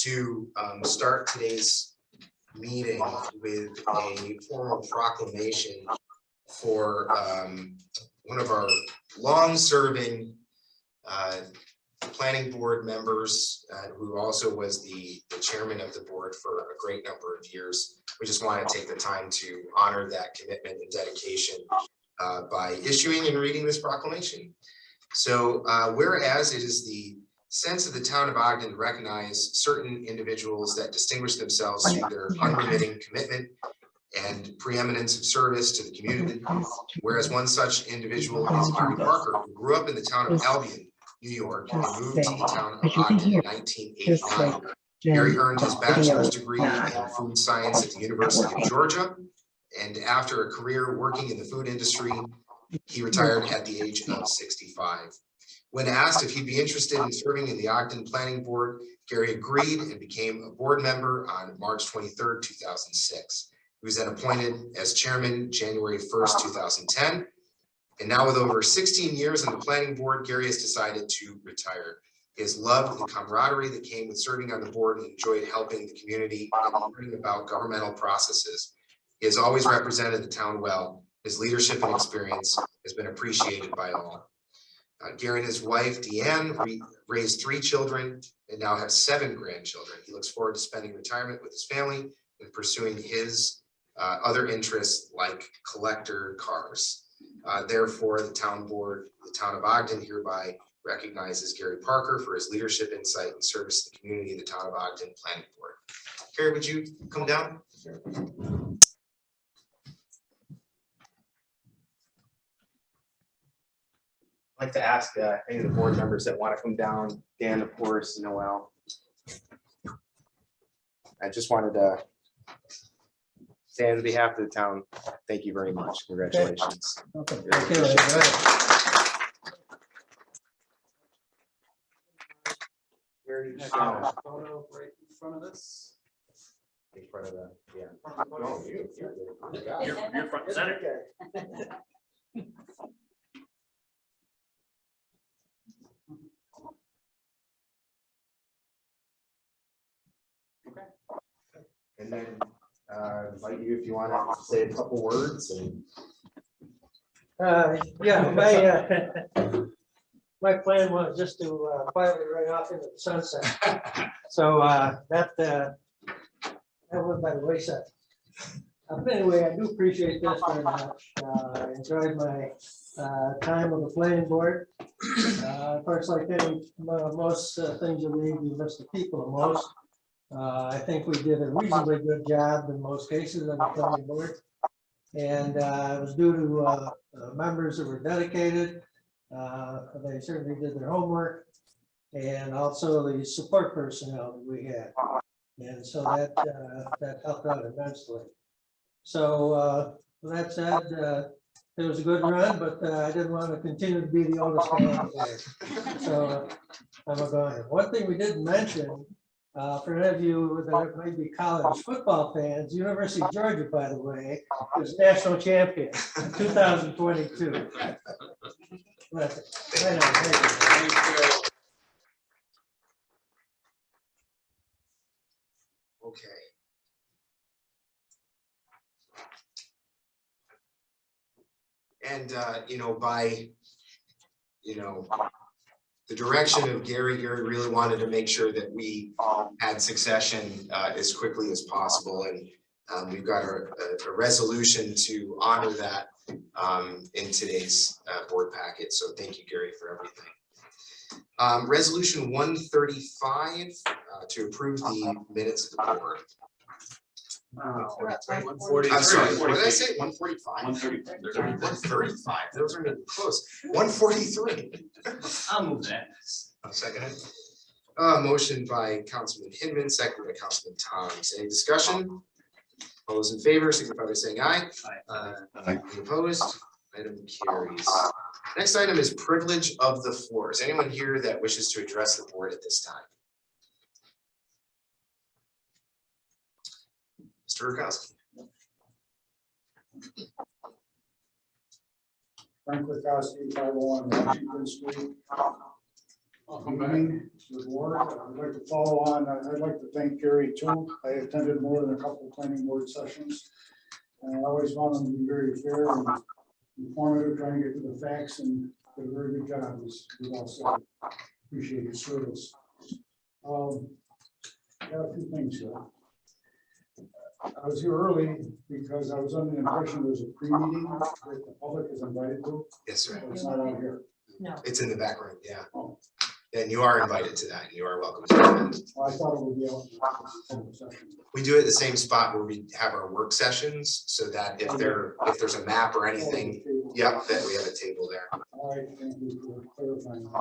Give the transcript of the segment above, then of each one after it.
to start today's meeting with a formal proclamation for one of our long-serving planning board members, who also was the chairman of the board for a great number of years. We just want to take the time to honor that commitment and dedication by issuing and reading this proclamation. So whereas it is the sense of the town of Ogden to recognize certain individuals that distinguish themselves through their unremitting commitment and preeminence of service to the community, whereas one such individual is Gary Parker, who grew up in the town of Albion, New York, and moved to the town of Ogden in 1989. Gary earned his bachelor's degree in food science at the University of Georgia, and after a career working in the food industry, he retired at the age of 65. When asked if he'd be interested in serving in the Ogden Planning Board, Gary agreed and became a board member on March 23rd, 2006. He was then appointed as chairman January 1st, 2010. And now with over 16 years on the planning board, Gary has decided to retire. He has loved the camaraderie that came with serving on the board and enjoyed helping the community and learning about governmental processes. He has always represented the town well. His leadership and experience has been appreciated by all. Gary and his wife, Deanne, raised 3 children and now have 7 grandchildren. He looks forward to spending retirement with his family and pursuing his other interests like collector cars. Therefore, the town board, the town of Ogden hereby recognizes Gary Parker for his leadership, insight, and service to the community of the town of Ogden Planning Board. Gary, would you come down? Sure. I'd like to ask any of the board members that want to come down, Dan, of course, Noel. I just wanted to say on behalf of the town, thank you very much. Congratulations. Okay. Really Very photo right in front of this. in front of the, yeah. No, You're front and center. And then invite you if you want to say a couple words. And Yeah, my plan was just to quietly run off into the sunset. So that went by the wayside. But anyway, I do appreciate this very much. I enjoyed my time on the planning board. Of course, like most things that we miss the people the most. I think we did a reasonably good job in most cases on the planning board. And it was due to members that were dedicated. They certainly did their homework, and also the support personnel that we had. And so that helped out immensely. So with that said, it was a good run, but I didn't want to continue to be the oldest guy out there. So I'm going. One thing we didn't mention, for any of you that may be college football fans, University of Georgia, by the way, is national champion in 2022. That's it. Thank you. Okay. And by the direction of Gary really wanted to make sure that we had succession as quickly as possible, and we've got a resolution to honor that in today's board packet. So thank you, Gary, for everything. Resolution 135 to approve the minutes of the board. I'm sorry, what did I say? 145? 135. Those are close. 143. I'll move that. I'll second it. Motion by Councilman Hinman, second by Councilman Thoms. Any discussion? All those in favor, signify by saying aye. Aye. Any opposed? Item carries. Next item is privilege of the floor. Is anyone here that wishes to address the board at this time? Mr. Rukowski. Frank Rukowski, 501 Washington Street. Welcome back. Evening to the board. I'd like to follow on. I'd like to thank Gary too. I attended more than a couple of planning board sessions. And I always found them to be very fair and informative, trying to get to the facts, and did a very good job. We all said, appreciate your service. Got a few things here. I was here early because I was under the impression there's a pre-meeting that the public is invited to, Yes, sir. but it's not out here. It's in the back room, yeah. Oh. And you are invited to that, and you are welcome to attend. Well, I thought it would be out in the public session. We do it at the same spot where we have our work sessions, so that if there's a map or anything, yep, that we have a table there. All right, thank you for clarifying that.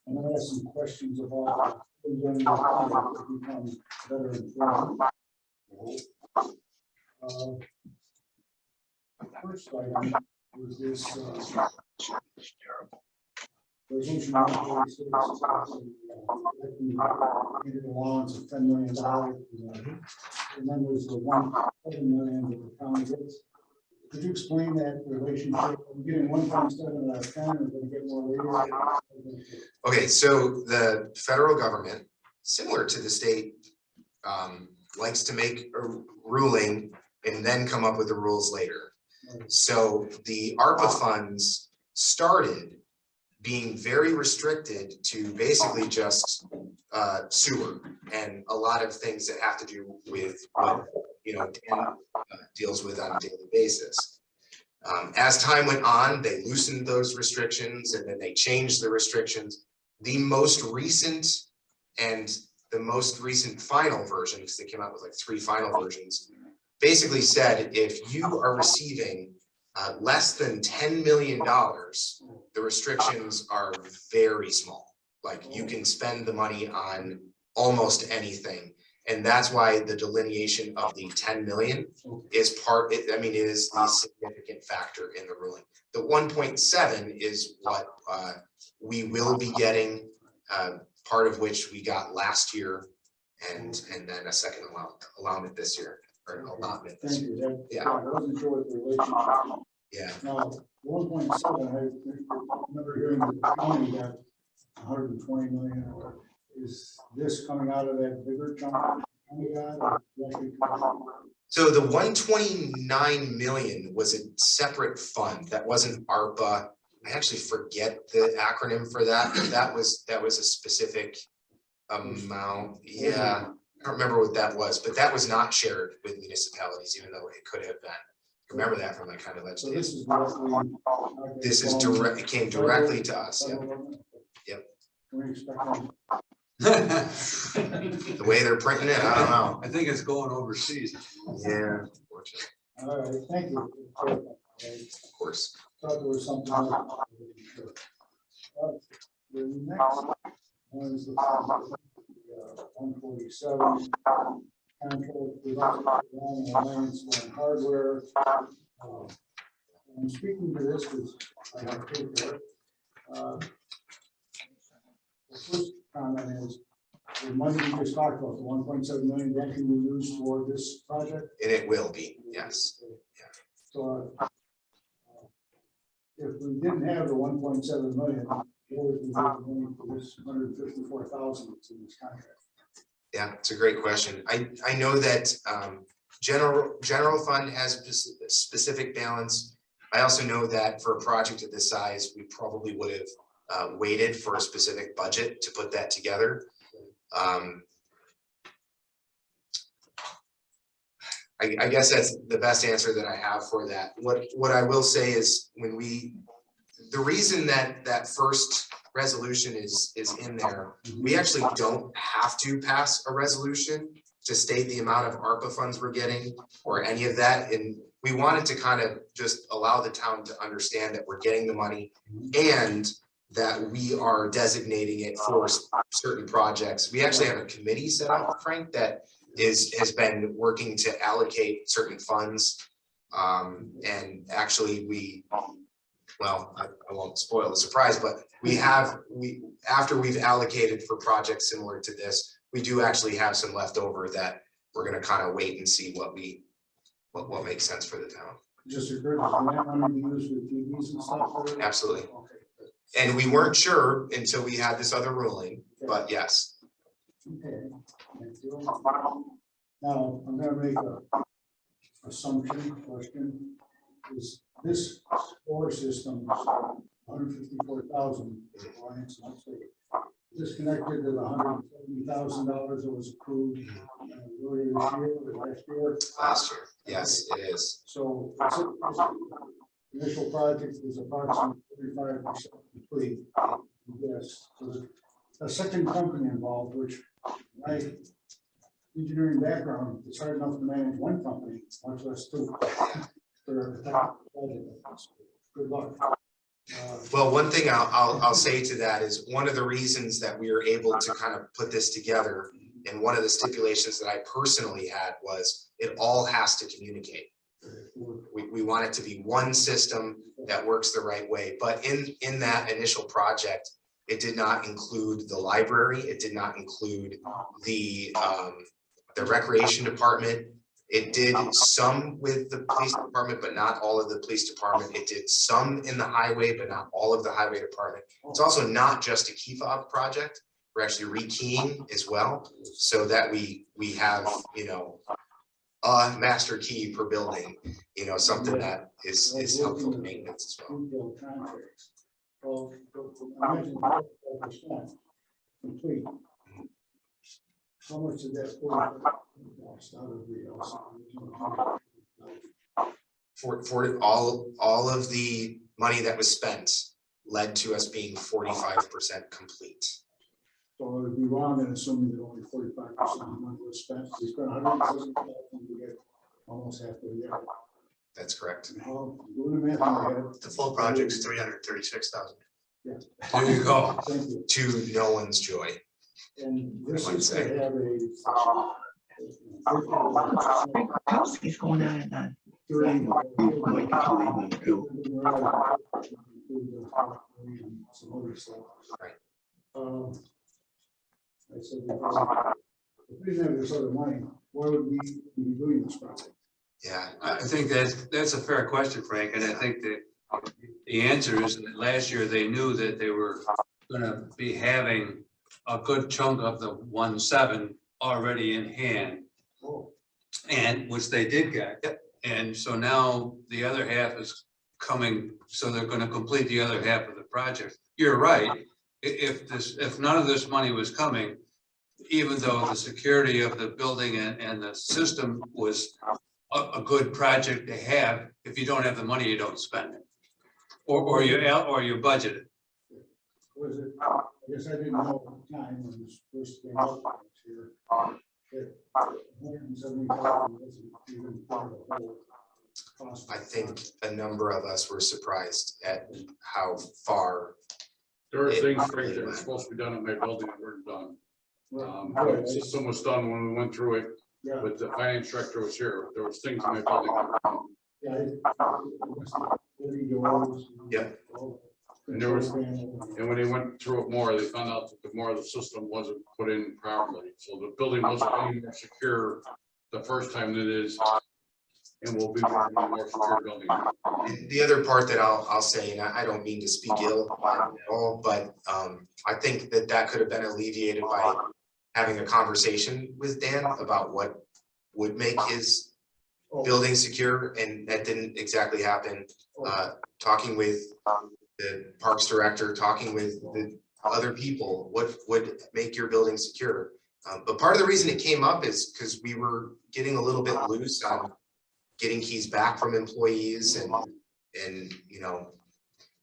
And I have some questions about when you become better informed. First item was this resolution 146, allowance of $10 million. And then there's the $1.7 million that the county gets. Could you explain that relationship? Are we getting 1.7 out of 10, or going to get more later? Okay, so the federal government, similar to the state, likes to make a ruling and then come up with the rules later. So the ARPA funds started being very restricted to basically just sewer and a lot of things that have to do with what, Dan deals with on a daily basis. As time went on, they loosened those restrictions, and then they changed the restrictions. The most recent final version, because they came out with like 3 final versions, basically said if you are receiving less than $10 million, the restrictions are very small. Like, you can spend the money on almost anything. And that's why the delineation of the 10 million is is the significant factor in the ruling. The 1.7 is what we will be getting, part of which we got last year, and then a second allotment this year, or an allotment this Thank year. you. Yeah. I wasn't sure what the relationship. Yeah. Now, 1.7, I remember hearing that the county got 120 million. Is this coming out of that bigger chunk? So the 129 million was a separate fund. That wasn't ARPA. I actually forget the acronym for that, but that was a specific amount. Yeah, I don't remember what that was, but that was not shared with municipalities, even though it could have been. Remember that from that kind of So legislation. this is directly. It came directly to us. Yeah. Yep. Can we expect them? The way they're printing it, I don't know. I think it's going overseas. Yeah, All right, thank you. of course. Thought there was something else. The next one is the 147 contract with Alliance on hardware. I'm speaking to this because I have paper. The first comment is the money we just talked about, the 1.7 million, that can be used for this project. And it will be, yes. So if we didn't have the 1.7 million, what would we get the money for this 154,000 that's in this contract? Yeah, it's a great question. I know that general fund has a specific balance. I also know that for a project of this size, we probably would have waited for a specific budget to put that together. I guess that's the best answer that I have for that. What I will say is the reason that first resolution is in there, we actually don't have to pass a resolution to state the amount of ARPA funds we're getting or any of that. And we wanted to kind of just allow the town to understand that we're getting the money and that we are designating it for certain projects. We actually have a committee set up, Frank, that has been working to allocate certain funds. And actually I won't spoil the surprise, but after we've allocated for projects similar to this, we do actually have some left over that we're gonna kind of wait and see what makes sense for the town. Just occurred, does that money be used with TVs and stuff? or- Absolutely. Okay, good. And we weren't sure until we had this other ruling, but yes. Okay. Thank you. Now, I'm gonna make a assumption, question. Is this score system, 154,000, disconnected to the $170,000 that was approved earlier this year or last year? Last year, yes, it is. So this initial project is approximately 35% complete. Yes, so there's a second company involved, which my engineering background, it's hard enough to manage one company, much less two. For a technical project. Good luck. Well, one thing I'll say to that is one of the reasons that we were able to kind of put this together, and one of the stipulations that I personally had was it all has to communicate. We want it to be one system that works the right way, but in that initial project, it did not include the library, it did not include the recreation department. It did some with the police department, but not all of the police department. It did some in the highway, but not all of the highway department. It's also not just a key fob project. We're actually rekeying as well, so that we have, you know, a master key per building, you know, something that is helpful to maintenance as well. Detailed contracts. Well, imagine 45% complete. How much did that cost out of the For all of the money that was spent led to us being 45% complete. So it would be wrong in assuming that only 45% of the money was spent. We spent 170,000 to get almost half the year. That's correct. How, doing the math in my head. The full project's 336,000. Yeah. There you go. Thank you. To no one's joy. And this Might is to say. have How's things going on and on? Some other stuff. Right. I said, if we didn't have this other money, why would we be doing this project? Yeah, I think that's a fair question, Frank, and I think that the answer is that last year they knew that they were gonna be having a good chunk of the 1.7 already in hand, Oh, and which they did get. And so now the other half is coming, so they're gonna complete the other half of the project. You're right, if none of this money was coming, even though the security of the building and the system was a good project to have, if you don't have the money, you don't spend it. Or you budget it. was it, I guess I didn't know at the time when this first came up here. That 170,000 wasn't even part of the whole cost. I think a number of us were surprised at how far. There are It things, Frank, really that were went. supposed to be done in my building that weren't done. Right. The system was done when we went through it, Yeah, but the finance director was here. There was things in my building. that were done. Yeah. And there was- And when they went through it more, they found out that the more of the system wasn't put in properly. So the building wasn't any more secure the first time than it is. And will be a more secure building. And the other part that I'll say, and I don't mean to speak ill at all, but I think that could have been alleviated by having a conversation with Dan about what would make his building secure, and that didn't exactly happen. Talking with the parks director, talking with the other people, what would make your building secure? But part of the reason it came up is because we were getting a little bit loose on getting keys back from employees and you know,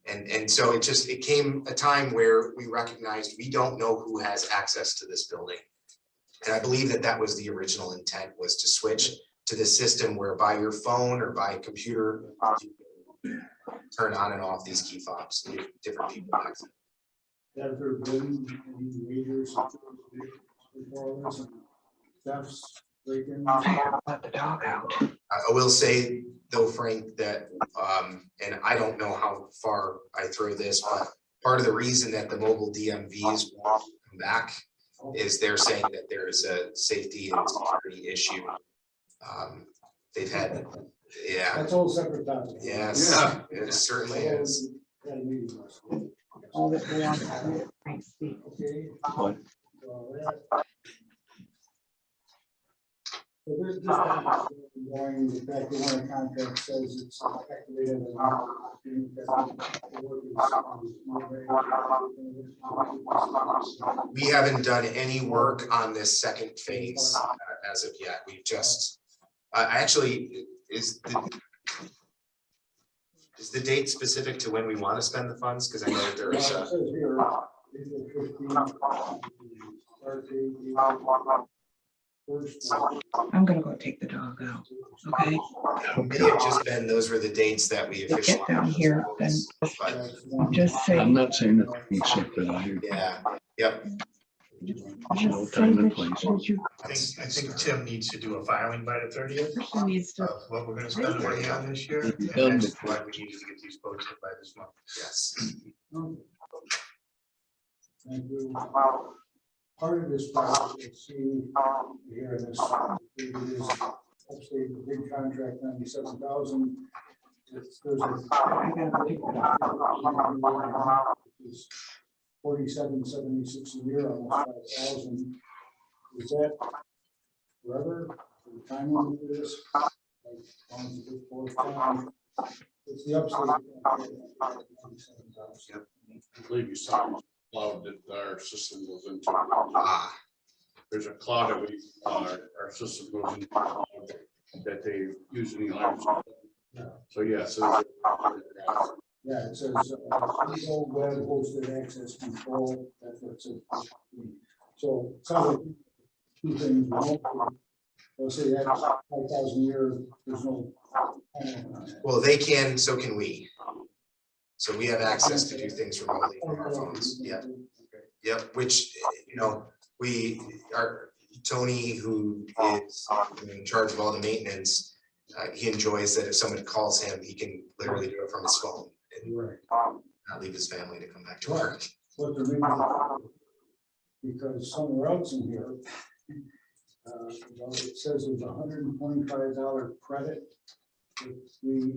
and so it came a time where we recognized we don't know who has access to this building. And I believe that was the original intent, was to switch to the system where by your phone or by computer, you can turn on and off these key fobs, and give different people access. Have there been any major situations before this, and thefts, break-ins? Let the dog out. I will say though, Frank, that, and I don't know how far I throw this, but part of the reason that the mobile DMVs won't come back is they're saying that there is a safety and security issue. They've had Yeah, That's a whole separate topic. yes, Yeah. it certainly is. Had a meeting last week. All that belongs to it. Thanks, Steve. Okay. What? So there's just going, the fact that when a contract says it's activated. We haven't done any work on this second phase as of yet. We've just, actually, is the date specific to when we want to spend the funds? Because I know that there's, It says here, April 15th, start date, April 1st. I'm gonna go take the dog out, okay? it may have just been, those were the dates that we If you officially. get down here, then But, just say. I'm not saying that means something I hear. yeah, yep, No Just say time and that place. you I think Tim needs to do a filing by the 30th person needs to, of what we're gonna spend money on this year. It'll be And done that's before. why we needed to get these posted by this month. yes. Thank you. Part of this project, you see here in this, it is upstate, the big contract, 97,000. There's a. I gotta go take the dog. Is 4776 a year, almost 5,000. Is that forever? The time limit for this? Like, long as it's fourth time? It's the upstate. 97,000. I believe you saw cloud that our system goes into. Ah, There's a cloud that we, our system goes into that they use in the alarms. So yes. Yeah, it says, control web hosted access control, that's what it says. So, it sounds like two things, one, let's say that's 5,000 a year, there's no. well, they can, so can we. So we have access to do things remotely from our phones, yeah. Yep, which, you know, we are, Tony, who is in charge of all the maintenance, he enjoys that if somebody calls him, he can literally do it from his phone and Right. not leave his family to come back to work. What they're making, because somewhere else in here, well, it says there's $125 credit. If we.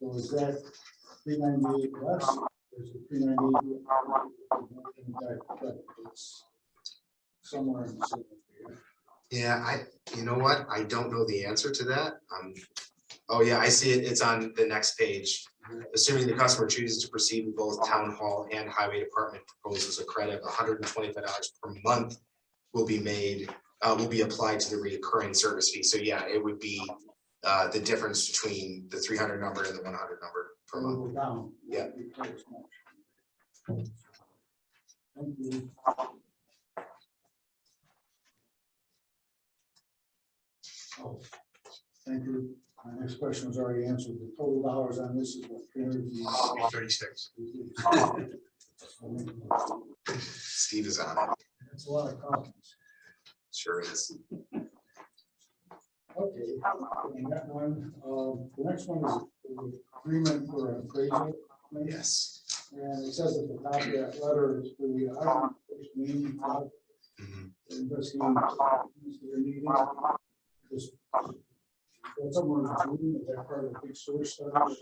So is that 398 less? There's a 398. It's somewhere in the city here. Yeah, you know what? I don't know the answer to that. Oh yeah, I see it. It's on the next page. Assuming the customer chooses to proceed with both town hall and highway department proposals, a credit of $125 per month will be made, will be applied to the recurring service fee. So yeah, it would be the difference between the 300 number and the 100 number per month. We're down. Yeah. Thank you. Oh, thank you. My next question was already answered. The total dollars on this is what? 36. Steve is on it. That's a lot of copies. Sure is. Okay, and that one, the next one is the agreement for an appraisal. Yes. And it says at the top of that letter, it's for the item, meeting, Mhm. investigating fees that are needed. Just- that's somewhere in between, is that part of the big source study?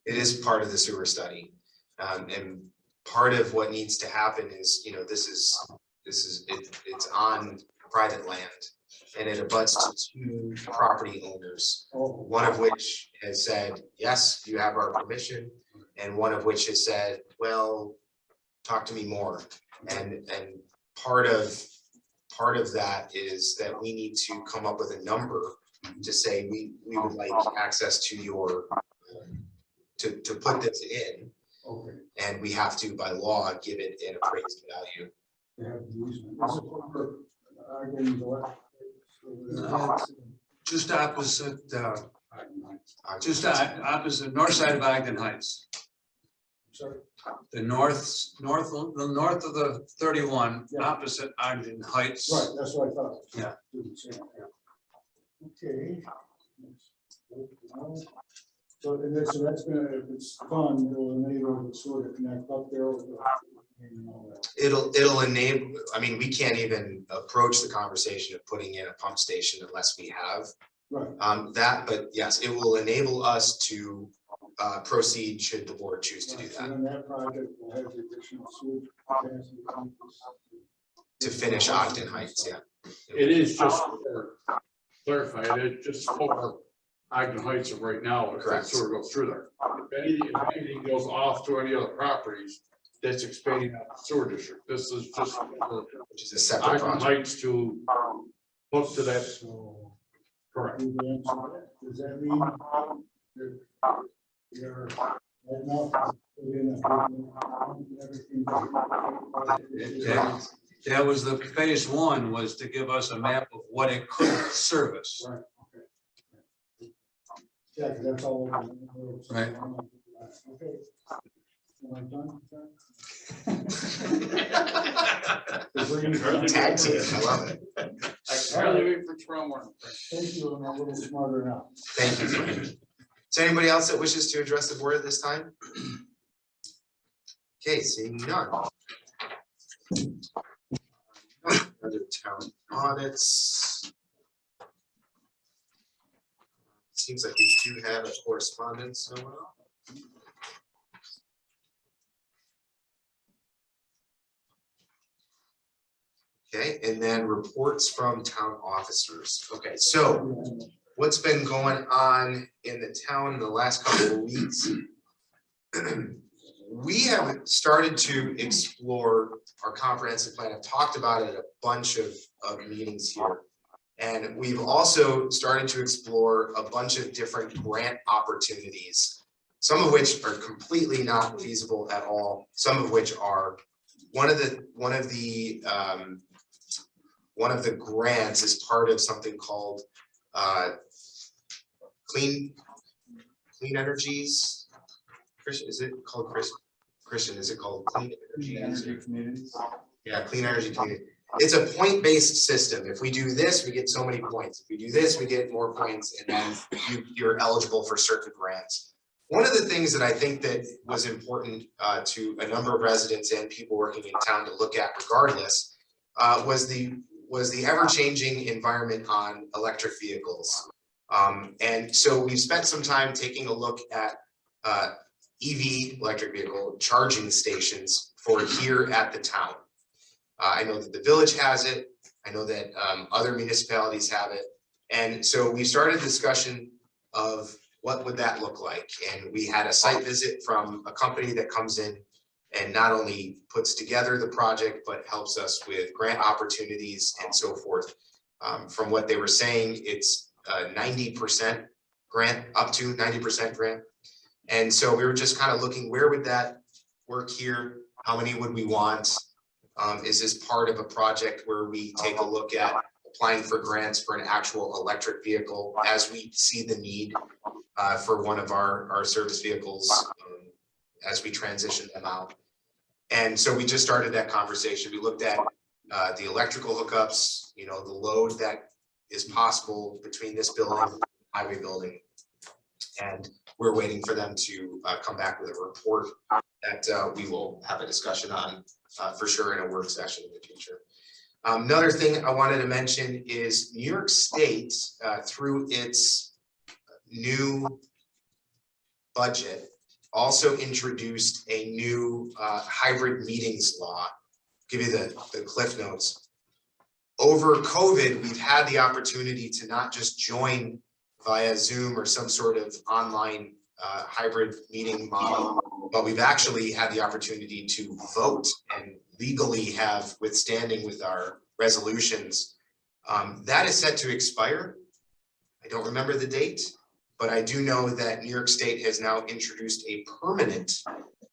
It is part of the sewer study. And part of what needs to happen is, you know, it's on private land. And it abuts to two property owners, Oh, one of which has said, yes, you have our permission. And one of which has said, well, talk to me more. And part of that is that we need to come up with a number to say, we would like access to your, to put this in. okay. And we have to, by law, give it an appraised value. They have the easement. Is it for, getting the left? Just opposite, opposite north side of Ogden Heights. Sorry. The north of the 31, Yeah. opposite Ogden Heights. Right, that's what I thought. Yeah. Okay. So, and then, so that's gonna, if it's fun, it'll enable the sort of connect up there with the and all that. It'll enable, I mean, we can't even approach the conversation of putting in a pump station unless we have Right. that, but yes, it will enable us to proceed should the board choose to do So that, then that project will have the additional sewage capacity. to finish Ogden Heights, yeah. It is just for, clarify, it's just for Ogden Heights of right now, if that Correct. sewer goes through there. If anything goes off to any other properties, that's expanding out the sewer district. This is just for Which is a separate Ogden project. Heights to hook to that. So. Correct. Do the answer to that? Does that mean that we are right now? Put in everything. That was the phase one, was to give us a map of what it could service. Right, okay. Yeah, 'cause that's all. Right. Okay. Am I done? Tag team, I love it. I can hardly wait for tomorrow morning. Thank you, I'm a little smarter now. Thank you. Frank. Is there anybody else that wishes to address the board at this time? Okay, seeing none. Other town audits. Seems like we do have a correspondence. Okay, and then reports from town officers. Okay, so what's been going on in the town in the last couple of weeks? We have started to explore our comprehensive plan. I've talked about it at a bunch of meetings here. And we've also started to explore a bunch of different grant opportunities, some of which are completely not feasible at all, some of which are. One of the grants is part of something called Clean Energies. Christian, is it called Christian? Is it called Clean Energy Communities. Yeah, Clean Energy Community. It's a point-based system. If we do this, we get so many points. If we do this, we get more points, and then you're eligible for certain grants. One of the things that I think that was important to a number of residents and people working in town to look at regardless was the ever-changing environment on electric vehicles. And so we've spent some time taking a look at EV, electric vehicle charging stations for here at the town. I know that the village has it. I know that other municipalities have it. And so we started a discussion of what would that look like? And we had a site visit from a company that comes in and not only puts together the project, but helps us with grant opportunities and so forth. From what they were saying, it's 90% grant, up to 90% grant. And so we were just kind of looking, where would that work here? How many would we want? Is this part of a project where we take a look at applying for grants for an actual electric vehicle as we see the need for one of our service vehicles as we transition them out? And so we just started that conversation. We looked at the electrical hookups, you know, the load that is possible between this building and the highway building. And we're waiting for them to come back with a report that we will have a discussion on for sure in a work session in the future. Another thing I wanted to mention is New York State, through its new budget, also introduced a new hybrid meetings law. Give you the cliff notes. Over COVID, we've had the opportunity to not just join via Zoom or some sort of online hybrid meeting model, but we've actually had the opportunity to vote and legally have withstanding with our resolutions. That is set to expire. I don't remember the date, but I do know that New York State has now introduced a permanent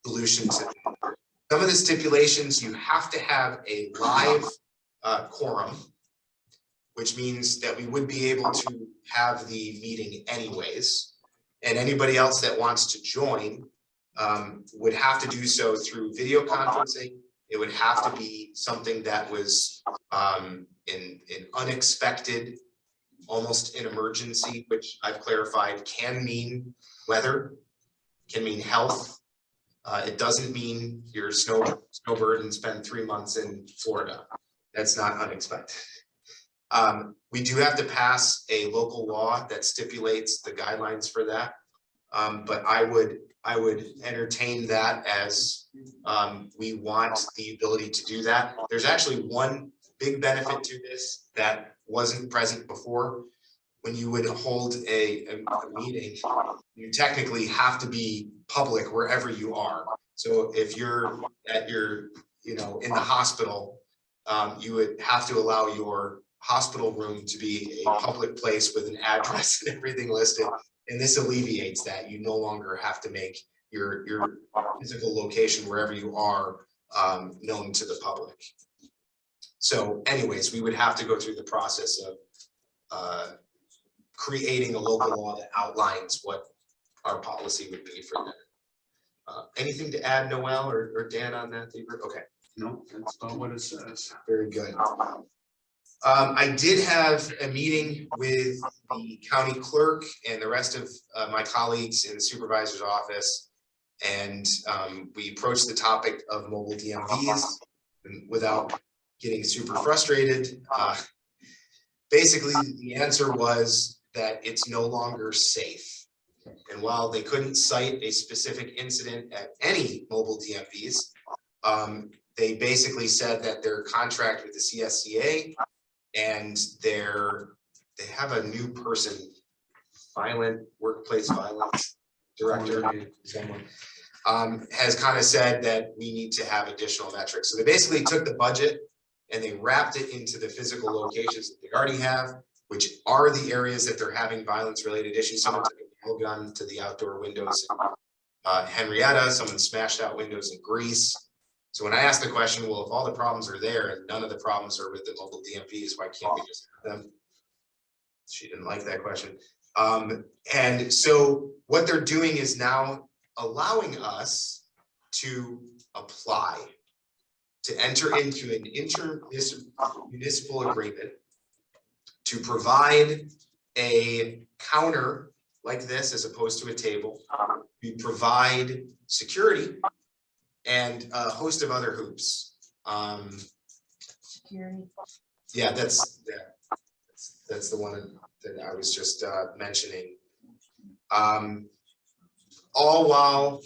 solution to that. Some of the stipulations, you have to have a live quorum, which means that we would be able to have the meeting anyways. And anybody else that wants to join would have to do so through video conferencing. It would have to be something that was in unexpected, almost an emergency, which I've clarified can mean weather, can mean health, It doesn't mean you're snowbird and spend 3 months in Florida. That's not unexpected. We do have to pass a local law that stipulates the guidelines for that. But I would entertain that as we want the ability to do that. There's actually one big benefit to this that wasn't present before. When you would hold a meeting, you technically have to be public wherever you are. So if you're at your, in the hospital, you would have to allow your hospital room to be a public place with an address and everything listed. And this alleviates that. You no longer have to make your physical location wherever you are known to the public. So anyways, we would have to go through the process of creating a local law that outlines what our policy would be for that. Anything to add, Noel or Dan, on that? Okay. No, that's not what it says. Very good. I did have a meeting with the county clerk and the rest of my colleagues in the supervisor's office. And we approached the topic of mobile DMVs without getting super frustrated. Basically, the answer was that it's no longer safe. And while they couldn't cite a specific incident at any mobile DMVs, they basically said that their contract with the CSCA and they have a new person, workplace violence director, someone, has kind of said that we need to have additional metrics. So they basically took the budget and they wrapped it into the physical locations that they already have, which are the areas that they're having violence related issues. Someone took a nail gun to the outdoor windows in Henrietta, someone smashed out windows in Greece. So when I asked the question, well, if all the problems are there and none of the problems are with the mobile DMVs, why can't we just have them? She didn't like that question. And so what they're doing is now allowing us to apply to enter into an intermunicipal agreement to provide a counter like this as opposed to a table. We provide security and a host of other hoops. Security. Yeah, that's the one that I was just mentioning. All while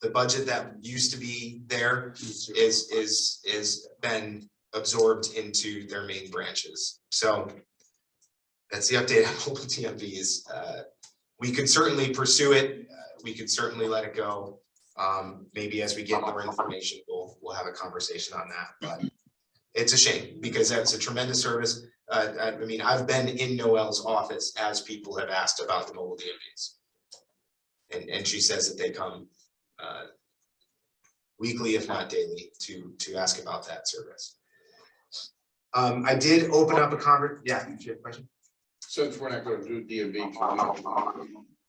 the budget that used to be there is been absorbed into their main branches. So that's the update on mobile DMVs. We could certainly pursue it. We could certainly let it go. Maybe as we get more information, we'll have a conversation on that. But it's a shame because that's a tremendous service. I mean, I've been in Noel's office as people have asked about the mobile DMVs. And she says that they come weekly, if not daily, to ask about that service. I did open up a conversation. Yeah, you have a question? Since we're not gonna do DMV, can we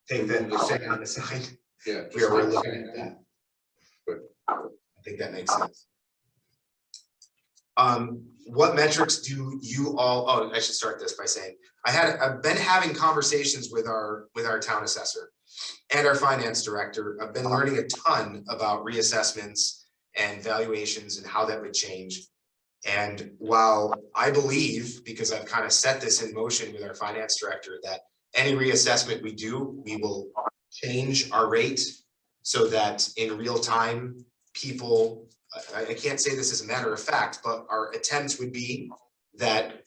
Take the second on the side. yeah. We are looking at that. Good. I think that makes sense. What metrics do you all, I should start this by saying, I've been having conversations with our town assessor and our finance director. I've been learning a ton about reassessments and valuations and how that would change. And while I believe, because I've kind of set this in motion with our finance director, that any reassessment we do, we will change our rate so that in real time, people, I can't say this as a matter of fact, but our attempts would be that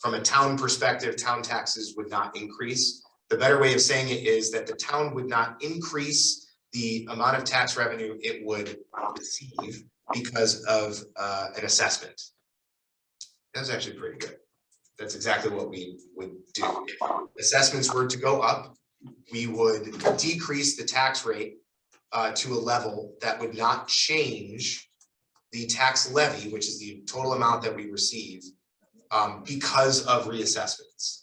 from a town perspective, town taxes would not increase. The better way of saying it is that the town would not increase the amount of tax revenue it would receive because of an assessment. That's actually pretty good. That's exactly what we would do. If assessments were to go up, we would decrease the tax rate to a level that would not change the tax levy, which is the total amount that we receive, because of reassessments.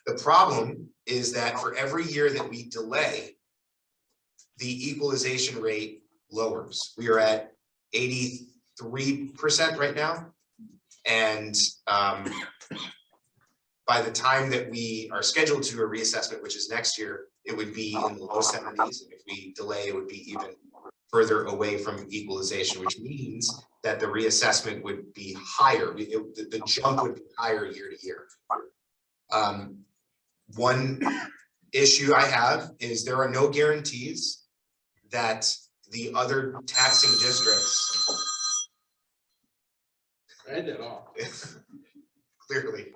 The problem is that for every year that we delay, the equalization rate lowers. We are at 83% right now. And by the time that we are scheduled to a reassessment, which is next year, it would be in the low 70s. And if we delay, it would be even further away from equalization, which means that the reassessment would be higher. The jump would be higher year to year. One issue I have is there are no guarantees that the other taxing districts I had that off. clearly,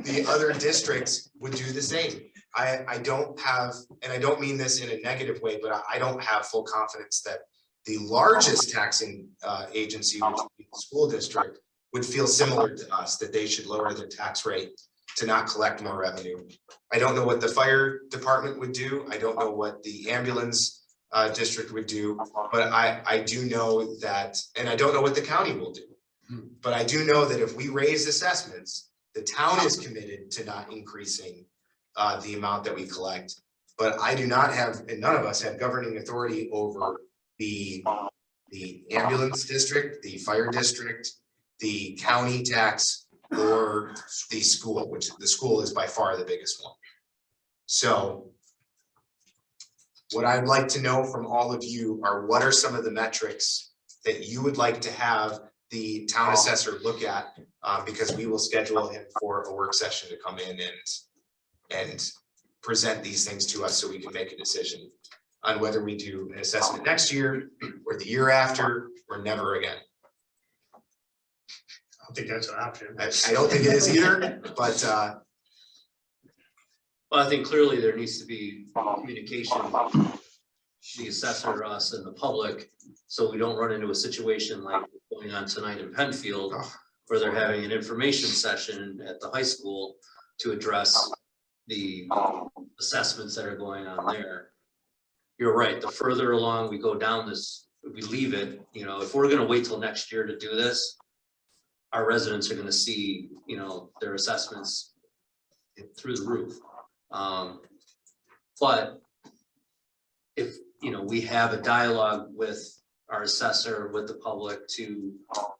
the other districts would do the same. I don't have, and I don't mean this in a negative way, but I don't have full confidence that the largest taxing agency, which would be the school district, would feel similar to us, that they should lower their tax rate to not collect more revenue. I don't know what the fire department would do. I don't know what the ambulance district would do, but I do know that, and I don't know what the county will do. But I do know that if we raise assessments, the town is committed to not increasing the amount that we collect. But I do not have, and none of us have governing authority over the ambulance district, the fire district, the county tax, or the school, which the school is by far the biggest one. So what I'd like to know from all of you are what are some of the metrics that you would like to have the town assessor look at, because we will schedule him for a work session to come in and present these things to us so we can make a decision on whether we do an assessment next year or the year after or never again. I don't think that's an option. I don't think it is either, but Well, I think clearly there needs to be communication, the assessor, us and the public, so we don't run into a situation like going on tonight in Penfield, where they're having an information session at the high school to address the assessments that are going on there. You're right, the further along we go down this, if we leave it, you know, if we're gonna wait till next year to do this, our residents are gonna see, you know, their assessments through the roof. But if, you know, we have a dialogue with our assessor, with the public to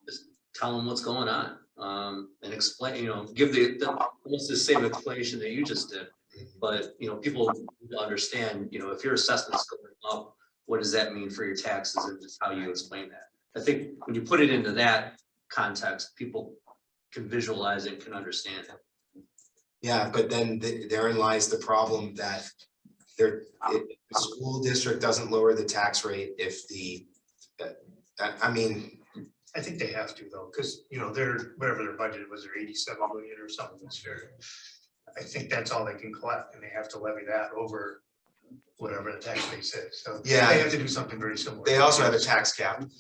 just tell them what's going on, and explain, you know, give almost the same explanation that you just did. But, you know, people need to understand, you know, if your assessment's going up, what does that mean for your taxes, and just how you explain that. I think when you put it into that context, people can visualize it, can understand it. yeah, but then therein lies the problem that if the school district doesn't lower the tax rate, if I mean, I think they have to though, because you know, whatever their budget was, their 87 million or something, that's fair. I think that's all they can collect, and they have to levy that over whatever the tax base is. So Yeah. they have to do something very similar. they also have a tax cap of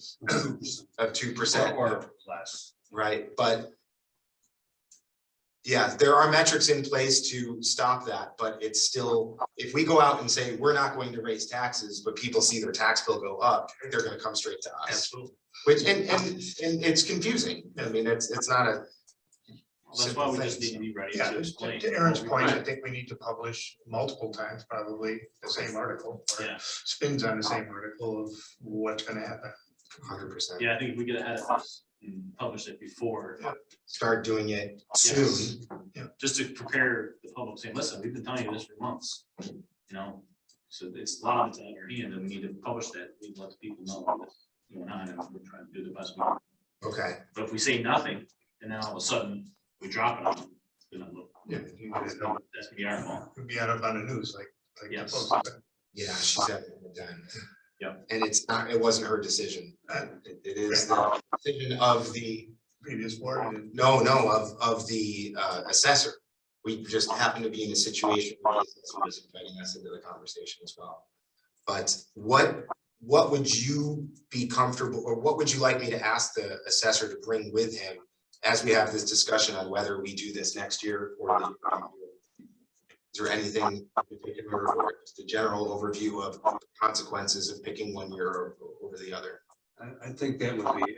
2%. Or less. Right, but yeah, there are metrics in place to stop that, but it's still, if we go out and say, we're not going to raise taxes, but people see their tax bill go up, they're gonna come straight to us. Absolutely. Which, and it's confusing. I mean, it's not a. That's why we simple just thing. need to be ready Yeah, to explain. to Aaron's point, I think we need to publish multiple times, probably the same article. Or Yeah. spins on the same article of what's gonna happen. 100%. Yeah, I think if we get ahead of this and publish it before, Start doing it soon. just to prepare the public, saying, listen, we've been telling you this for months, you know? So it's a lot of it's on your hand, and we need to publish that, we need to let the people know what's going on, and we're trying to do the best we can. Okay, But if we say nothing, and then all of a sudden, we drop it on them, then Yeah. that's gonna be our fault. It'd be on the news, like the Yes. Post said. yeah, she's having it done. Yep. And it wasn't her decision. It is the decision of the, Previous board and no, of the assessor. We just happen to be in a situation where the assessor was inviting us into the conversation as well. But what would you be comfortable, or what would you like me to ask the assessor to bring with him as we have this discussion on whether we do this next year or the year? Is there anything in particular, or just a general overview of consequences of picking one year over the other? I think that would be,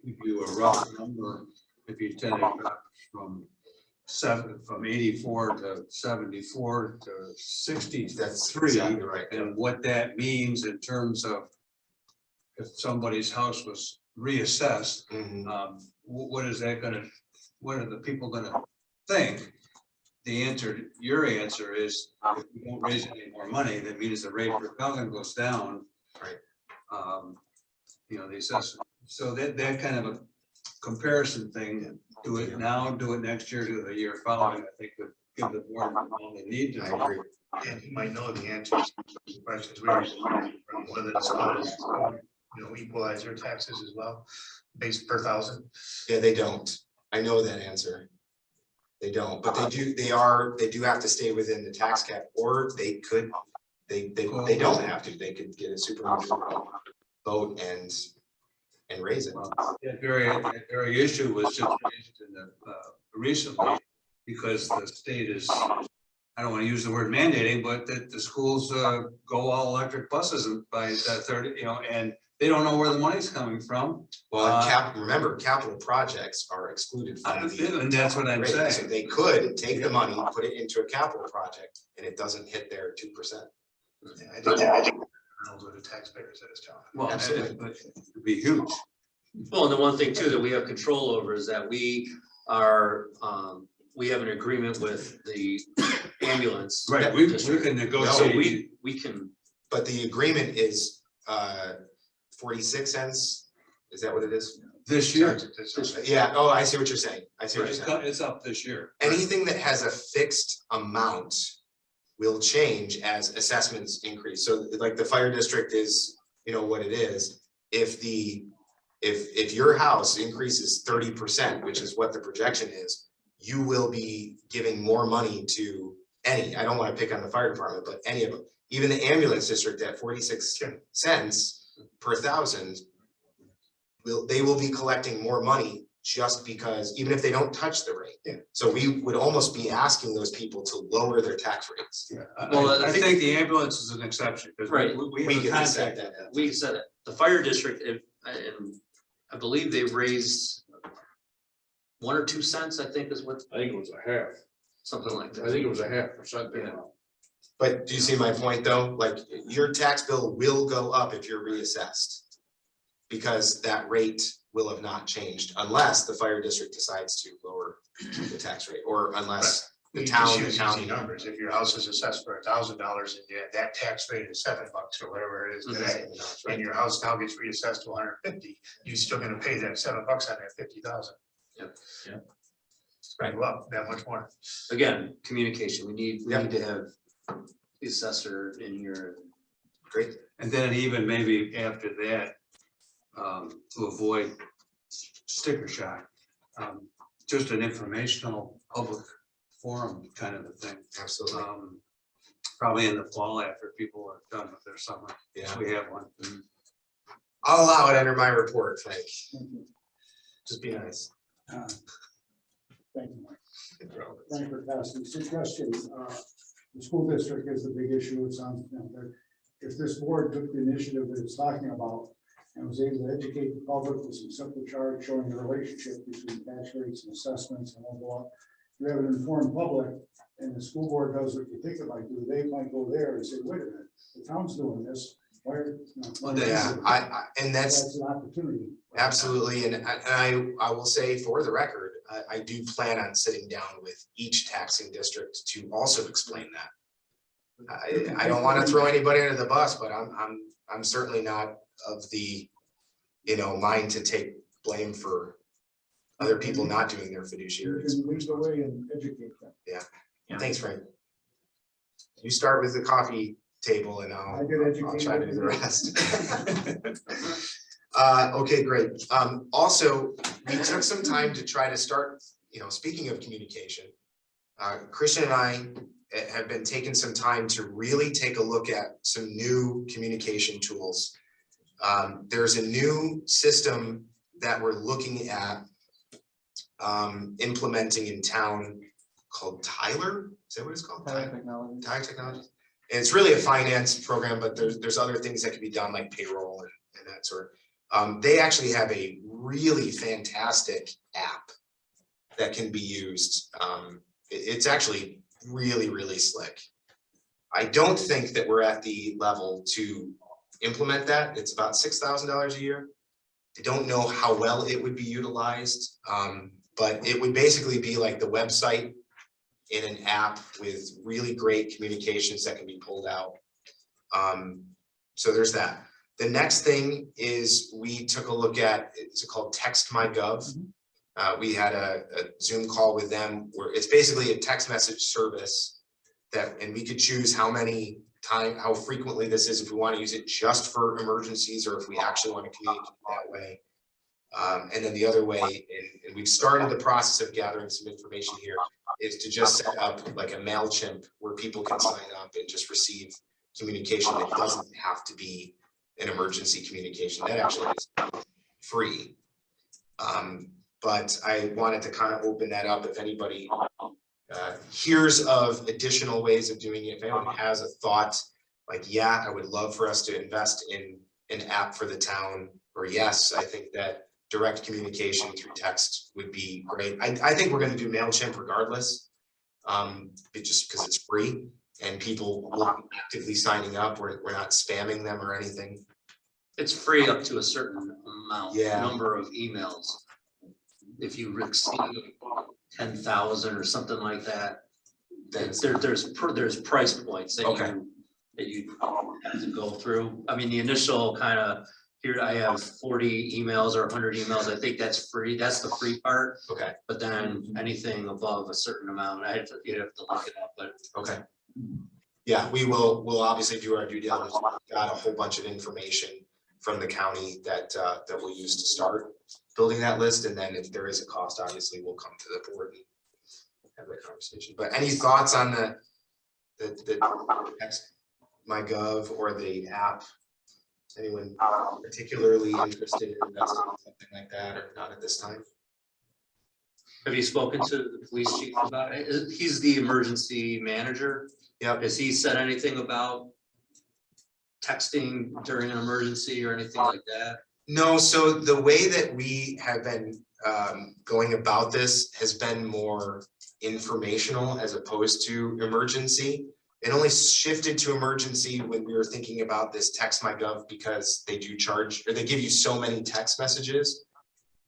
give you a rough number, if you take it from 84 to 74 to 63. That's exactly right. And what that means in terms of if somebody's house was reassessed, Mhm. what is that gonna, what are the people gonna think? the answer, your answer is, if we don't raise any more money, that means the rate per thousand goes down. Right. You know, the assessment, so that kind of a comparison thing, do it now, do it next year, do it the year following, I think would give the board all they need to. I agree. And he might know the answers to the questions we were, from whether the school is, equalize their taxes as well, based per thousand. Yeah, they don't. I know that answer. They don't, but they do have to stay within the tax cap, or they could, they don't have to. They could get a super vote and raise it. That very issue was just raised in the, recently, because the state is, I don't want to use the word mandating, but that the schools go all electric buses by that 30, you know, and they don't know where the money's coming from. Well, remember, capital projects are excluded from the. And that's what I'm rate. So saying. they could take the money, put it into a capital project, and it doesn't hit their 2%. I think I'll go to taxpayers at this time. Well, Absolutely. but it'd be huge. Well, and the one thing too that we have control over is that we are, we have an agreement with the ambulance. Right, we district. can So negotiate. we can, But the agreement is 46 cents. Is that what it is? This year, Yeah. Oh, I see what you're saying. I see what you're saying. it's up this year. Anything that has a fixed amount will change as assessments increase. So like the fire district is, what it is. If your house increases 30%, which is what the projection is, you will be giving more money to I don't want to pick on the fire department, but any of them, even the ambulance district at 46 cents per thousand, they will be collecting more money just because, even if they don't touch the rate. Yeah. So we would almost be asking those people to lower their tax rates. Well, I think the ambulance is an exception, because Right. we We have a get to set contract. that. we said it, the fire district, and I believe they've raised 1 or 2 cents, I think is what, I think it was a half. something like I that. think it was a 0.5%. Yeah. But do you see my point though? Like your tax bill will go up if you're reassessed. Because that rate will have not changed unless the fire district decides to lower the tax rate, or unless the You town, just the use county. easy numbers. If your house is assessed for $1,000 and that tax rate is $7 or whatever it is today, and your house now gets reassessed to 150, you're still gonna pay that $7 on that 50,000. Yep. Yeah. Right, well, that much more. Again, communication, we need Yeah. to have the assessor in here. Great. And then even maybe after that, to avoid sticker shock, just an informational public forum kind of a thing. Absolutely. Probably in the fall after people are done with their summer. Yeah. We have one. I'll allow it under my report, Frank. Just be nice. Thank you, Mike. Thank you for passing. Suggestions, the school district is the big issue. It sounds, that if this board took the initiative that it's talking about and was able to educate the public with some simple charts showing the relationship between tax rates and assessments and all that, you have an informed public and the school board does what you think it might do, they might go there and say, wait a minute, the town's doing this. Why are, Yeah, and that's an opportunity. absolutely, and I will say for the record, I do plan on sitting down with each taxing district to also explain that. I don't want to throw anybody under the bus, but I'm certainly not of the, mind to take blame for other people not doing their You fiduciary. can lead the way and educate them. Thanks, Frank. You start with the coffee table and I get I'll try to do the educated. rest. Okay, great. Also, we took some time to try to start, speaking of communication, Christian and I have been taking some time to really take a look at some new communication tools. There's a new system that we're looking at implementing in town called Tyler. Is that what it's called? Tyler Technologies. And it's really a finance program, but there's other things that can be done like payroll and that sort. They actually have a really fantastic app that can be used. It's actually really, really slick. I don't think that we're at the level to implement that. It's about $6,000 a year. I don't know how well it would be utilized, but it would basically be like the website in an app with really great communications that can be pulled out. So there's that. The next thing is we took a look at, it's called Text My Gov. We had a Zoom call with them where it's basically a text message service that, and we could choose how frequently this is, if we want to use it just for emergencies or if we actually want to communicate that way. And then the other way, and we've started the process of gathering some information here, is to just set up like a MailChimp where people can sign up and just receive communication that doesn't have to be an emergency communication. That actually is free. But I wanted to kind of open that up if anybody hears of additional ways of doing it. If anyone has a thought, like, yeah, I would love for us to invest in an app for the town, or yes, I think that direct communication through text would be great. I think we're going to do MailChimp regardless, just because it's free and people will be actively signing up. We're not spamming them or anything. It's free up to a certain amount, Yeah. number of emails. If you exceed 10,000 or something like that, then there's price points that Okay. you have to go through. I mean, the initial kind of, here I have 40 emails or 100 emails. I think that's free. That's the free part. Okay. But then anything above a certain amount, you'd have to look it up, but Okay. Yeah, we'll obviously do our due diligence. We've got a whole bunch of information from the county that we'll use to start building that list. And then if there is a cost, obviously we'll come to the board and have that conversation. But any thoughts on the Text My Gov or the app? Anyone particularly interested in investing in something like that, or not at this time? have you spoken to the police chief about it? He's the emergency manager. Yep. Has he said anything about texting during an emergency or anything like that? No, so the way that we have been going about this has been more informational as opposed to emergency. It only shifted to emergency when we were thinking about this Text My Gov because they do charge, or they give you so many text messages.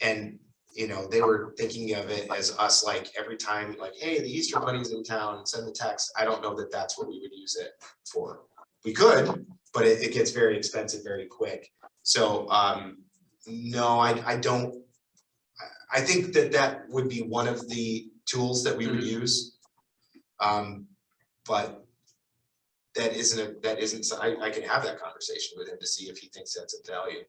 And, you know, they were thinking of it as us, like every time, like, hey, the Easter Bunny's in town, send the text. I don't know that that's what we would use it for. We could, but it gets very expensive very quick. So no, I don't. I think that would be one of the tools that we would use. But that isn't, I can have that conversation with him to see if he thinks that's of value.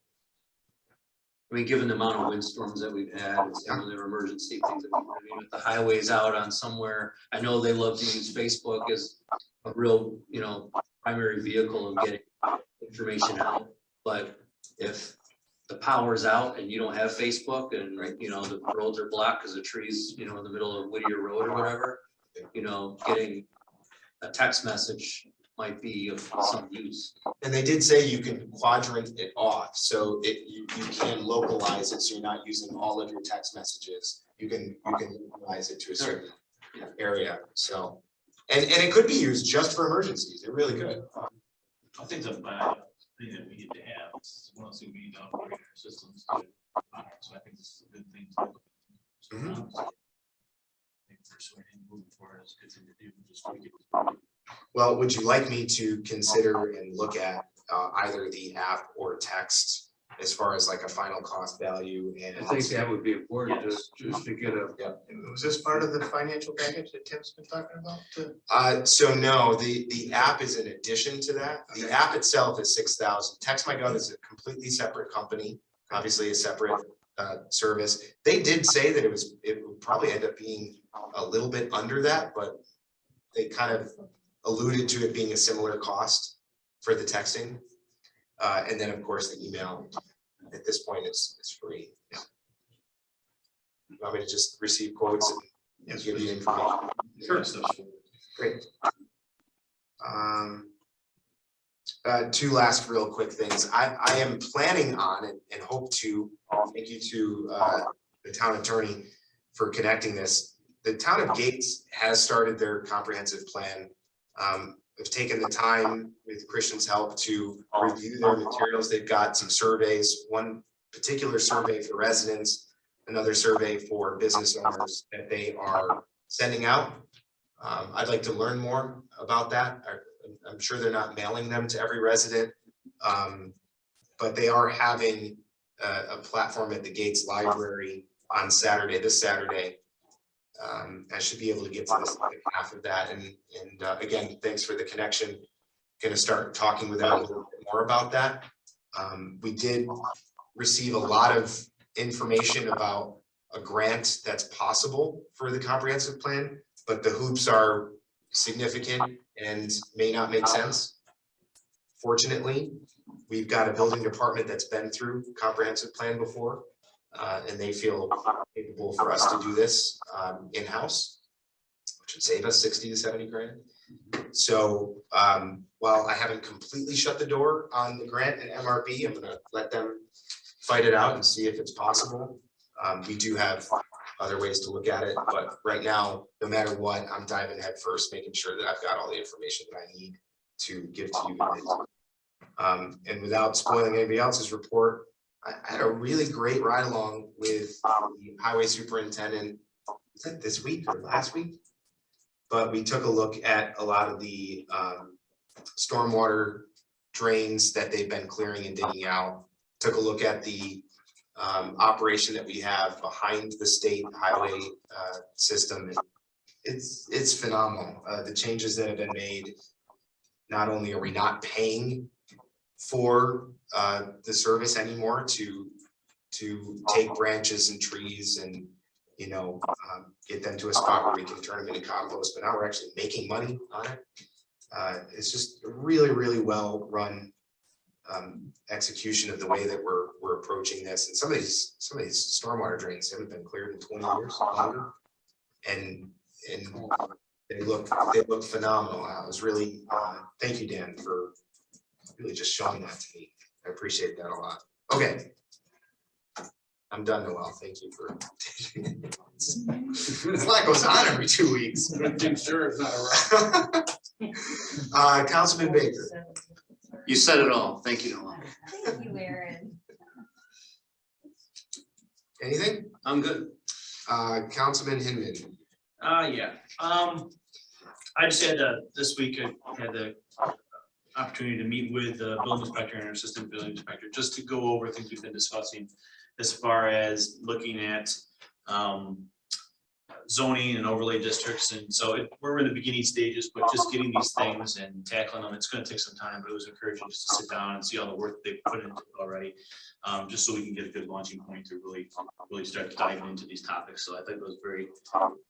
I mean, given the amount of windstorms that we've had and some of their emergency things, that I mean, if the highway's out on somewhere, I know they love to use Facebook as a real, you know, primary vehicle of getting information out. But if the power's out and you don't have Facebook and, you know, the roads are blocked because the trees, you know, in the middle of Whittier Road or whatever, you know, getting a text message might be of some use. And they did say you can quadrant it off, so you can localize it, so you're not using all of your text messages. You can localize it to a certain area. So, and it could be used just for emergencies. It really could. I think the thing that we need to have is once we need to upgrade our systems. So I think this is a good thing to look at. Mhm. I think persuading moving forward is a good thing to do. Just make it. Well, would you like me to consider and look at either the app or text as far as like a final cost value? And I think that would be important just to get a, Was this part of the financial package that Tim's been talking about? So no, the app is in addition to that. The app itself is 6,000. Text My Gov is a completely separate company, obviously a separate service. They did say that it would probably end up being a little bit under that, but they kind of alluded to it being a similar cost for the texting. And then of course the email at this point is free. You want me to just receive quotes and give you information? Sure. Great. Two last real quick things. I am planning on and hope to, thank you to the town attorney for connecting this. The town of Gates has started their comprehensive plan. They've taken the time with Christian's help to review their materials. They've got some surveys, one particular survey for residents, another survey for business owners that they are sending out. I'd like to learn more about that. I'm sure they're not mailing them to every resident. But they are having a platform at the Gates Library on Saturday, this Saturday. I should be able to get to the second half of that. And again, thanks for the connection. Gonna start talking with them a little bit more about that. We did receive a lot of information about a grant that's possible for the comprehensive plan, but the hoops are significant and may not make sense. Fortunately, we've got a building department that's been through comprehensive plan before, and they feel capable for us to do this in-house, which would save us 60 to 70 grand. So while I haven't completely shut the door on the grant and MRB, I'm gonna let them fight it out and see if it's possible. We do have other ways to look at it, but right now, no matter what, I'm diving head first, making sure that I've got all the information that I need to give to you guys. And without spoiling anybody else's report, I had a really great ride along with the highway superintendent. Was that this week or last week? But we took a look at a lot of the stormwater drains that they've been clearing and digging out. Took a look at the operation that we have behind the state highway system. It's phenomenal. The changes that have been made. Not only are we not paying for the service anymore to take branches and trees and get them to a spot where we can turn them into compost, but now we're actually making money on it. It's just a really, really well run execution of the way that we're approaching this. And some of these stormwater drains haven't been cleared in 20 years longer, and they look phenomenal. I was really thank you, Dan, for really just showing that to me. I appreciate that a lot. Okay. I'm done, Noel. Thank you for taking it. It's like goes on every 2 weeks. Good thing Sarah's not around. Councilman Baker. You said it all. Thank you, Noel. Thank you, Aaron. Anything? I'm good. Councilman Hinman. Yeah, I just had this week, I had the opportunity to meet with the building inspector and our assistant building inspector, just to go over things we've been discussing as far as looking at zoning and overlay districts. And so we're in the beginning stages, but just getting these things and tackling them, it's gonna take some time, but it was encouraging just to sit down and see all the work they've put into it already, just so we can get a good launching point to really start diving into these topics. So I think it was very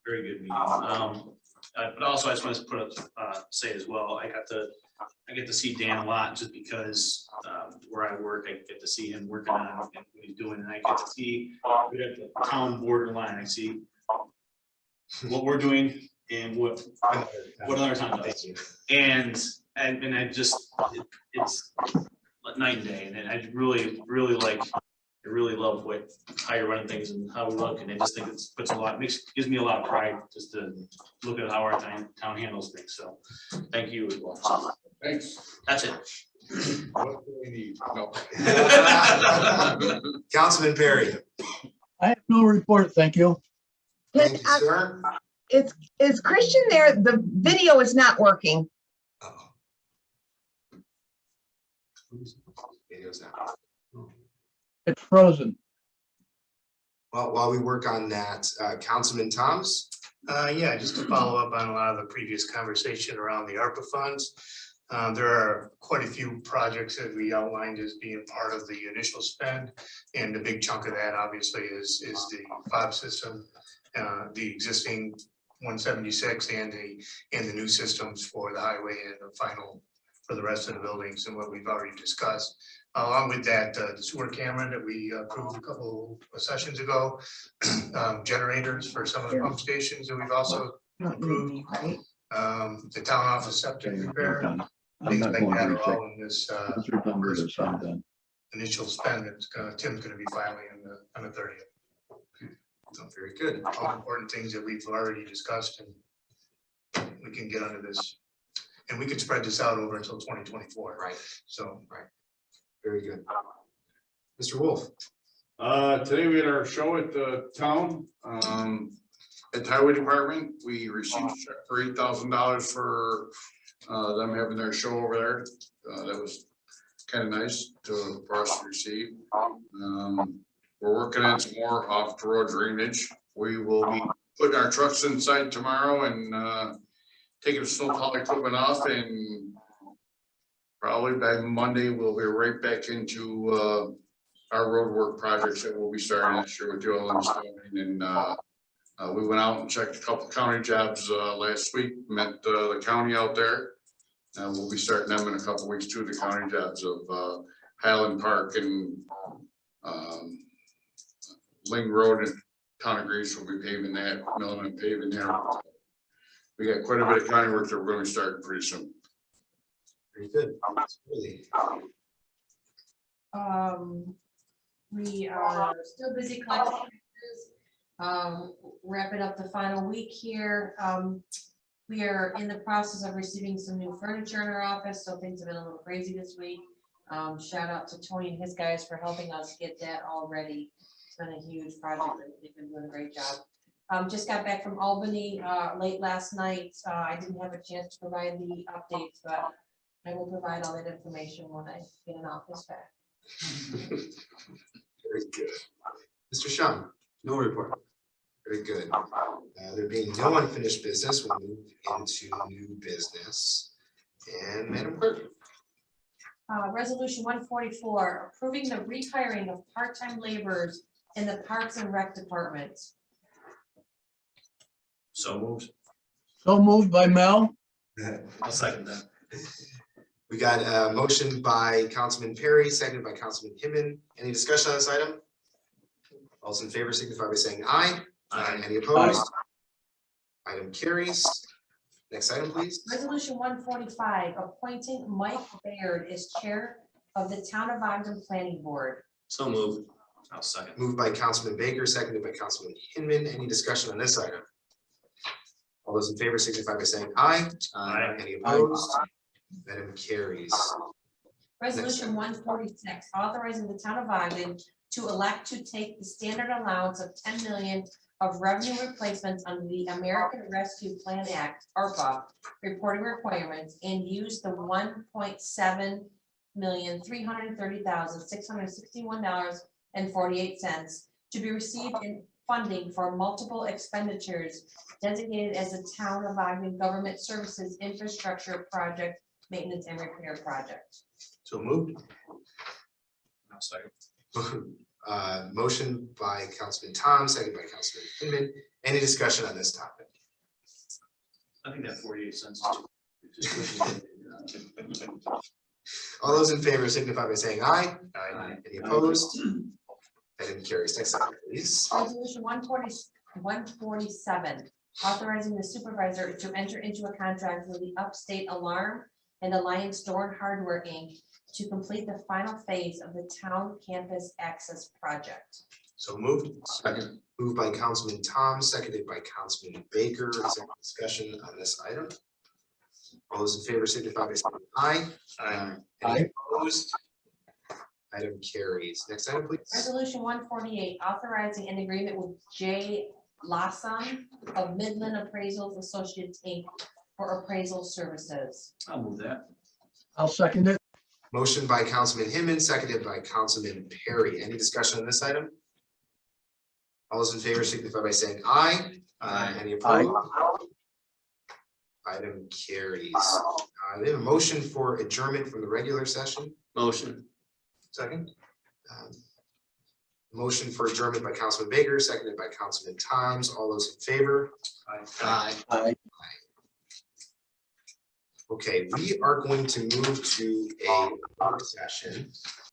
good meeting. But also I just want to say as well, I get to see Dan a lot, just because where I work, I get to see him working on and what he's doing, and I get to see we at the town borderline. I see what we're doing and what other town does, and I just it's night and day, and I really love how you're running things and how we look, and I just think it puts a lot, gives me a lot of pride just to look at how our town handles things. So thank you as well. So, Thanks. that's it. What do we need? No. Councilman Perry. I have no report, thank you. Thank you, sir. Is Christian there? The video is not working. Uh-oh. Video's out. It's frozen. Well, while we work on that, Councilman Thomas. Yeah, just to follow up on a lot of the previous conversation around the ARPA funds. There are quite a few projects that we outlined as being part of the initial spend. And the big chunk of that obviously is the fob system, the existing 176 and the new systems for the highway and the final for the rest of the buildings and what we've already discussed. Along with that, the sewer camera that we approved a couple of sessions ago, generators for some of the pump stations that we've also approved. The town office septic repair, I'm things not like going that to are reject. all in this Once we're done with this, I'm done. initial spend that Tim's gonna be filing on the 30th. So very good. All important things that we've already discussed, and we can get under this. And we could spread this out over until 2024. Right. So, Right. Very good. Mr. Wolf. Today we had our show at the town. at the highway department, we received a check for $8,000 for them having their show over there. That was kind of nice for us to receive. We're working on some more off the road drainage. We will be putting our trucks inside tomorrow and taking the snowplow equipment off, and probably by Monday, we'll be right back into our road work projects that we'll be starting this year with Joel and Stone. And we went out and checked a couple county jobs last week, met the county out there. And we'll be starting them in a couple weeks too, the county jobs of Highland Park and Ling Road and Town of Greece will be paving that, milling and paving there. We got quite a bit of county work that we're going to start pretty soon. Very good. Really. We are still busy collecting taxes. Wrapping up the final week here. We are in the process of receiving some new furniture in our office, so things have been a little crazy this week. Shout out to Tony and his guys for helping us get that all ready. It's been a huge project. They've been doing a great job. Just got back from Albany late last night. I didn't have a chance to provide the updates, but I will provide all that information when I get an office back. Very good. Mr. Shum? No report. Very good. There being no unfinished business, we'll move into new business. And Madam Clerk? Resolution 144, approving the rehiring of part-time laborers in the Parks and Rec Department. So moved. So moved by Mel. I'll second that. We got a motion by Councilman Perry, seconded by Councilman Himmon. Any discussion on this item? All those in favor signify by saying aye. Aye. Any opposed? Item carries. Next item, please. Resolution 145, appointing Mike Baird as chair of the Town of Ogden Planning Board. So moved. I'll second. Moved by Councilman Baker, seconded by Councilman Hinman. Any discussion on this item? All those in favor signify by saying aye. Aye. Any opposed? Item carries. Resolution 146, authorizing the Town of Ogden to elect to take the standard allowance of 10 million of revenue replacements under the American Rescue Plan Act, ARPA, reporting requirements, and use the $1,730,661.48 to be received in funding for multiple expenditures designated as the Town of Ogden Government Services Infrastructure Project Maintenance and Repair Project. So moved. I'll second. Motion by Councilman Tom, seconded by Councilman Hinman. Any discussion on this topic? I think that 48 cents. All those in favor signify by saying aye. Aye. Any opposed? Item carries. Next item, please. Resolution 147, authorizing the supervisor to enter into a contract with the Upstate Alarm and Alliance Door and Hardware, Inc. to complete the final phase of the town campus access project. So moved. Second. Moved by Councilman Tom, seconded by Councilman Baker. Is there any discussion on this item? All those in favor signify by saying aye. Any opposed? Item carries. Next item, please. Resolution 148, authorizing an agreement with J. Lawson of Midland Appraisals Associates, Inc. for appraisal services. I'll move that. I'll second it. Motion by Councilman Hinman, seconded by Councilman Perry. Any discussion on this item? All those in favor signify by saying aye. Any opposed? Item carries. We have a motion for adjournment from the regular session. Motion. Second. Motion for adjournment by Councilman Baker, seconded by Councilman Toms. All those in favor? Aye. Aye. Okay, we are going to move to a work session.